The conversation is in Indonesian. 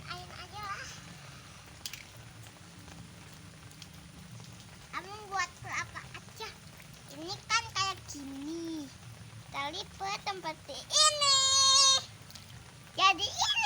main aja lah. Abang buat apa aja. Ini kan kayak gini. Kita lipat seperti ini. Jadi ini.